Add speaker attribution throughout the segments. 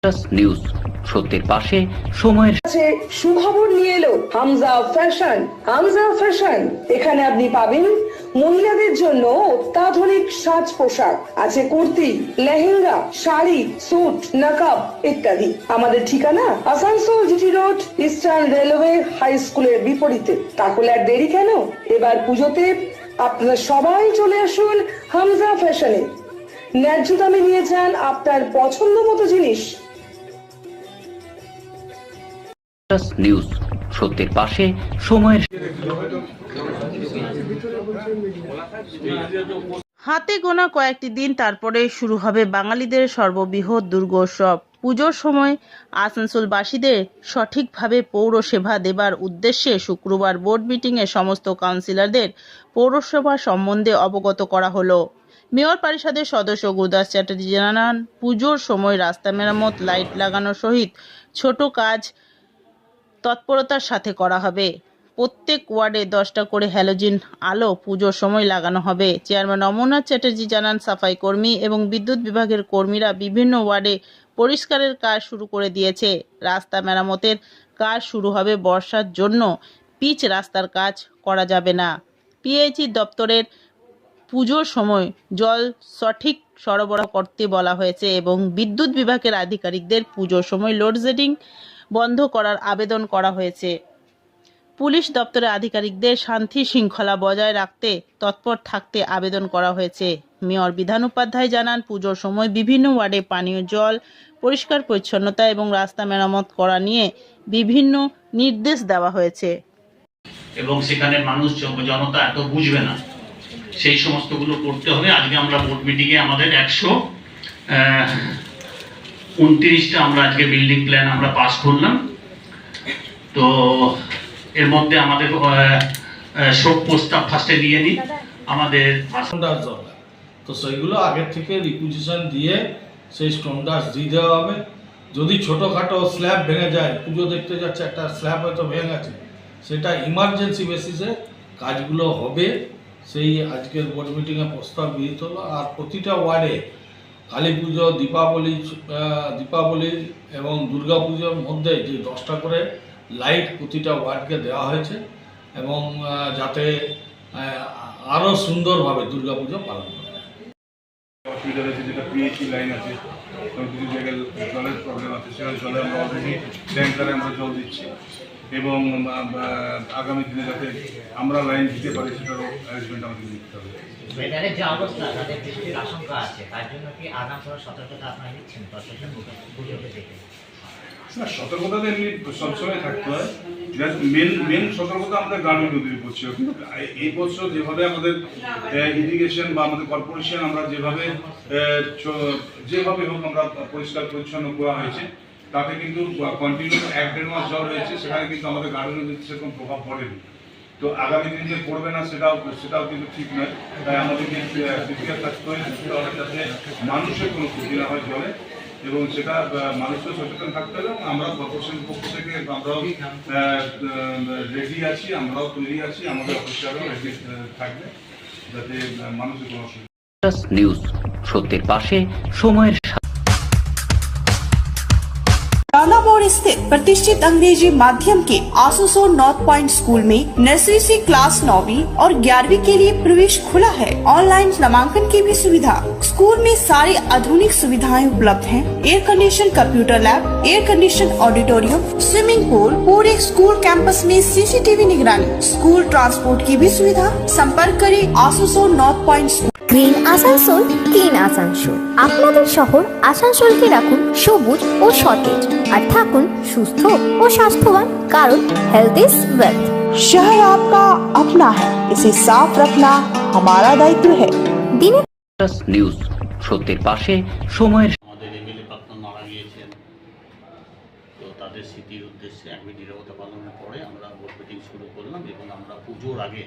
Speaker 1: News সত্যের পাশে সময়ের
Speaker 2: কাছে সুখবর নিয়ে এলো হামজা ফ্যাশন। হামজা ফ্যাশন, এখানে আপনি পাবেন মহিলাদের জন্য অত্যাধুনিক সাজ পোশাক, আছে কুর্তি, লেহেঙ্গা, শাড়ি, স্যুট, নকাব ইত্যাদি। আমাদের ঠিকানা Asansol GT road, eastern railway high স্কুলের বিপরীতে। তাহলে আর দেরি কেন, এবার পুজোতে আপনারা সবাই চলে আসুন হামজা ফ্যাশনে। ন্যায্য দামে নিয়ে যান আপনার পছন্দ মতো জিনিস।
Speaker 1: নিউজ সত্যের পাশে সময়ের
Speaker 3: হাতে গোনা কয়েকটি দিন তারপরে শুরু হবে বাঙালিদের সর্ববৃহৎ দুর্গোৎসব। পুজোর সময় আসানসোলবাসীদের সঠিকভাবে পৌর সেবা দেবার উদ্দেশ্যে শুক্রবার বোর্ড মিটিংয়ে সমস্ত কাউন্সিলরদের পৌরসভা সম্বন্ধে অবগত করা হলো। মেয়র পরিষদের সদস্য গুরুদাস চ্যাটার্জি জানান, পুজোর সময় রাস্তা মেরামত, লাইট লাগানো সহিত ছোট কাজ তৎপরতার সাথে করা হবে। প্রত্যেক ওয়ার্ডে 10টা করে হ্যালোজিন আলো পুজোর সময় লাগানো হবে। চেয়ারম্যান অমরনাথ চ্যাটার্জি জানান, সাফাই কর্মী এবং বিদ্যুৎ বিভাগের কর্মীরা বিভিন্ন ওয়ার্ডে পরিষ্কারের কাজ শুরু করে দিয়েছে। রাস্তা মেরামতের কাজ শুরু হবে বর্ষার জন্য পিচ রাস্তার কাজ করা যাবে না। পিএইচই দপ্তরের পুজোর সময় জল সঠিক সরবরাহ করতে বলা হয়েছে এবং বিদ্যুৎ বিভাগের আধিকারিকদের পুজোর সময় লোডশেডিং বন্ধ করার আবেদন করা হয়েছে। পুলিশ দপ্তরের আধিকারিকদের শান্তি শৃঙ্খলা বজায় রাখতে তৎপর থাকতে আবেদন করা হয়েছে। মেয়র বিধান উপাধ্যায় জানান, পুজোর সময় বিভিন্ন ওয়ার্ডে পানীয় জল, পরিষ্কার পরিচ্ছন্নতা এবং রাস্তা মেরামত করা নিয়ে বিভিন্ন নির্দেশ দেওয়া হয়েছে।
Speaker 4: এবং সেখানে মানুষ জনতা এত বুঝবে না, সেই সমস্তগুলো করতে হবে। আজকে আমরা বোর্ড মিটিংয়ে আমাদের 129টা আমরা আজকে বিল্ডিং প্ল্যান আমরা পাস করলাম। তো এর মধ্যে আমাদের শোক প্রস্তাব ফার্স্টে নিয়ে নিই। আমাদের
Speaker 5: তো সেইগুলো আগের থেকে রিকুইজিশন দিয়ে সেই স্টোন ডাস্ট দিয়ে দেওয়া হবে। যদি ছোটোখাটো স্ল্যাব ভেঙে যায়, পুজো দেখতে যাচ্ছে একটা স্ল্যাব হয়তো ভেঙে গেছে, সেটা ইমার্জেন্সি বেসিসে কাজগুলো হবে। সেই আজকের বোর্ড মিটিংয়ে প্রস্তাব গৃহীত হলো। আর প্রতিটা ওয়ার্ডে কালী পুজো, দীপাবলি এবং দুর্গা পুজোর মধ্যে যে 10টা করে লাইট প্রতিটা ওয়ার্ডকে দেওয়া হয়েছে এবং যাতে আরও সুন্দরভাবে দুর্গা পুজো পালন করা যায়।
Speaker 6: অসুবিধা রয়েছে, যেটা পিএইচই লাইন আছে, কিছু জায়গায় জলের প্রবলেম আছে, সেখানে জলে আমরা অলরেডি ট্যাঙ্কারে আমরা জল দিচ্ছি এবং আগামী দিনে যাতে আমরা লাইন দিতে পারি সেটারও অ্যারেঞ্জমেন্ট আমাদের নিতে হবে।
Speaker 7: ওয়েদারের যে অবস্থা, তাদের বৃষ্টির আশঙ্কা আছে, তার জন্য কি আগাম কোনো সতর্কতা আপনারা নিচ্ছেন প্রশাসন পুজোকে দেখে?
Speaker 6: না, সতর্কতা তো এমনি সবসময় থাকতে হয়। মেন সতর্কতা আমাদের গ্রামীণ নদীর উপর ছিল, কিন্তু এই বছর যেভাবে আমাদের ইরিগেশন বা আমাদের কর্পোরেশন আমরা যেভাবে হোক আমরা পরিষ্কার পরিচ্ছন্ন করা হয়েছে, তাতে কিন্তু কন্টিনিউ 1-1.5 মাস জল হয়েছে, সেখানে কিন্তু আমাদের গ্রামীণ নদীতে সেরকম প্রভাব পড়েনি। তো আগামী দিন যে পড়বে না সেটাও কিন্তু ঠিক নয়। তাই আমাদেরকে প্রিপেয়ার থাকতে হয় যাতে মানুষের কোনো ক্ষতি না হয় জলে, এবং সেটা মানুষকে সচেতন থাকতে হবে। আমরা কর্পোরেশনের পক্ষ থেকে আমরাও রেডি আছি, আমরাও তৈরি আছি, আমাদের অফিসারও রেডি থাকবে যাতে মানুষের কোনো অসুবিধা।
Speaker 1: নিউজ সত্যের পাশে সময়ের
Speaker 8: रानामोड़ स्थित प्रतिष्ठित अंग्रेजी माध्यम के आसुसोर नॉर्थ पॉइंट स्कूल में नर्सरी से क्लास 9वीं और 11वीं के लिए प्रवेश खुला है। ऑनलाइन नामांकन की भी सुविधा। स्कूल में सारी आधुनिक सुविधाएं उपलब्ध हैं। Air condition computer lab, air condition auditorium, swimming pool, पूरे स्कूल कैंपस में सीसीटीवी निगरानी, स्कूल ट्रांसपोर्ट की भी सुविधा। संपर्क करें आसुसोर north point.
Speaker 9: Green Asansol, clean Asansol. আপনাদের শহর আসানসোলকে রাখুন সবুজ ও সতেজ, আর থাকুন সুস্থ ও স্বাস্থ্যবান, কারণ হেলথ ইজ ওয়েলথ।
Speaker 8: शहर आपका अपना है, इसे साफ रखना हमारा दायित्व है।
Speaker 9: দিনে
Speaker 1: নিউজ সত্যের পাশে সময়ের
Speaker 4: আমাদের এমএলএ প্রাক্তন মারা গিয়েছেন, তো তাদের স্মৃতির উদ্দেশ্যে আমি নিরবতা পালনের পরে আমরা বোর্ড মিটিং শুরু করলাম এবং আমরা পুজোর আগে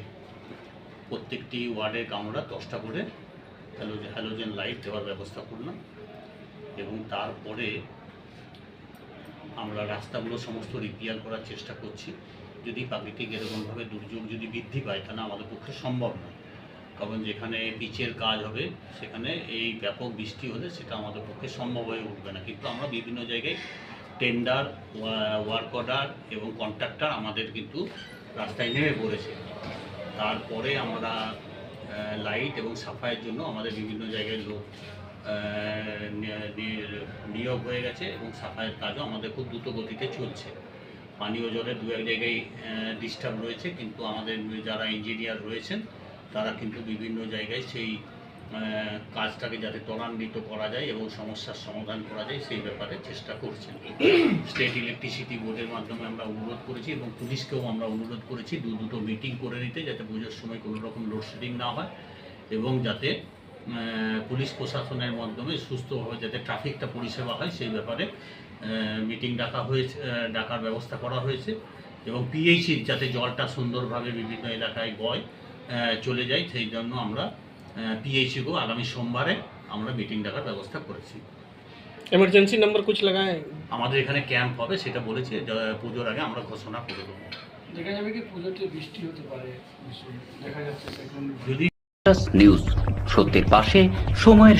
Speaker 4: প্রত্যেকটি ওয়ার্ডের আমরা 10টা করে হ্যালোজেন লাইট দেওয়ার ব্যবস্থা করলাম এবং তারপরে আমরা রাস্তাগুলো সমস্ত রিপেয়ার করার চেষ্টা করছি। যদি প্রাকৃতিক এরকমভাবে দুর্যোগ যদি বৃদ্ধি পায়, তাহলে আমাদের পক্ষে সম্ভব নয়। কারণ যেখানে পিচের কাজ হবে সেখানে এই ব্যাপক বৃষ্টি হলে সেটা আমাদের পক্ষে সম্ভব হয়ে উঠবে না, কিন্তু আমরা বিভিন্ন জায়গায় টেন্ডার, ওয়ার্ক অর্ডার এবং কন্ট্রাক্টর আমাদের কিন্তু রাস্তায় নেমে পড়েছে। তারপরে আমরা লাইট এবং সাফাইয়ের জন্য আমাদের বিভিন্ন জায়গায় লোক নিয়োগ হয়ে গেছে এবং সাফাইয়ের কাজও আমাদের খুব দ্রুত গতিতে চলছে। পানীয় জলের দু এক জায়গায় ডিস্টার্ব রয়েছে, কিন্তু আমাদের যারা ইঞ্জিনিয়ার রয়েছেন তারা কিন্তু বিভিন্ন জায়গায় সেই কাজটাকে যাতে ত্বরান্বিত করা যায় এবং সমস্যার সমাধান করা যায় সেই ব্যাপারে চেষ্টা করছেন। স্টেট ইলেকট্রিসিটি বোর্ডের মাধ্যমে আমরা অনুরোধ করেছি এবং পুলিশকেও আমরা অনুরোধ করেছি দুটো মিটিং করে নিতে, যাতে পুজোর সময় কোনো রকম লোডশেডিং না হয় এবং যাতে পুলিশ প্রশাসনের মাধ্যমে সুস্থভাবে যাতে ট্রাফিকটা পরিষেবা হয় সেই ব্যাপারে মিটিং ডাকার ব্যবস্থা করা হয়েছে এবং পিএইচির যাতে জলটা সুন্দরভাবে বিভিন্ন এলাকায় চলে যায় সেই জন্য আমরা পিএইচিকেও আগামী সোমবারে আমরা মিটিং ডাকার ব্যবস্থা করেছি।
Speaker 10: इमरजेंसी नंबर कुछ लगाए हैं?
Speaker 4: আমাদের এখানে ক্যাম্প হবে, সেটা বলেছে পুজোর আগে আমরা ঘোষণা করে দেবো।
Speaker 10: দেখা যাবে কি পুজোতে বৃষ্টি হতে পারে, দেখা যাচ্ছে
Speaker 4: যদি
Speaker 1: নিউজ সত্যের পাশে সময়ের